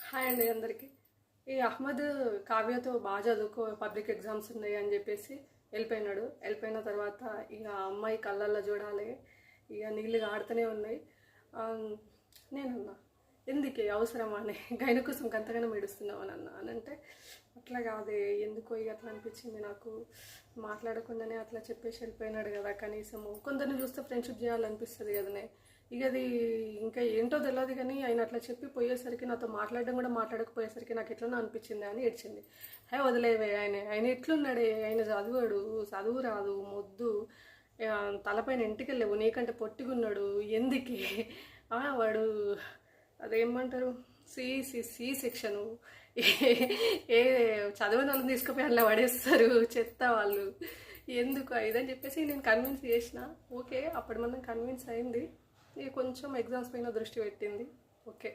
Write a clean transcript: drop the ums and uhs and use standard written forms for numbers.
Hi అండి అందరికీ. ఈ అహ్మద్ కావ్యతో బాగా చదువుకో, పబ్లిక్ ఎగ్జామ్స్ ఉన్నాయి అని చెప్పేసి వెళ్ళిపోయినాడు. వెళ్ళిపోయిన తర్వాత ఇక అమ్మాయి కళ్ళల్లో చూడాలి, ఇక నీళ్ళు ఆడుతూనే ఉన్నాయి. నేనన్నా ఎందుకే అవసరమా అని, గైన కోసం గంతగానే మెడుస్తున్నావు అని అన్నా. అని అంటే అట్లా కాదే, ఎందుకో ఇక అట్లా అనిపించింది నాకు, మాట్లాడకుండానే అట్లా చెప్పేసి వెళ్ళిపోయినాడు కదా, కనీసము కొందరిని చూస్తే ఫ్రెండ్షిప్ చేయాలనిపిస్తుంది కదనే. ఇక అది ఇంకా ఏంటో తెలియదు కానీ ఆయన అట్లా చెప్పి పోయేసరికి, నాతో మాట్లాడడం కూడా మాట్లాడకపోయేసరికి నాకు ఎట్లనో అనిపించింది అని ఏడ్చింది. హే వదిలేవే, ఆయన ఎట్లున్నాడే, ఆయన చదువు రాదు, మొద్దు, తలపైన ఇంటికి లేవు, నీకంటే పొట్టిగున్నాడు, ఎందుకే వాడు అదేమంటారు, సి సెక్షను, ఏ చదివిన వాళ్ళని తీసుకుపోయి అలా పడేస్తారు చెత్త వాళ్ళు, ఎందుకు ఇదని చెప్పేసి నేను కన్విన్స్ చేసిన. ఓకే, అప్పటి మనం కన్విన్స్ అయింది, కొంచెం ఎగ్జామ్స్ పైన దృష్టి పెట్టింది. ఓకే.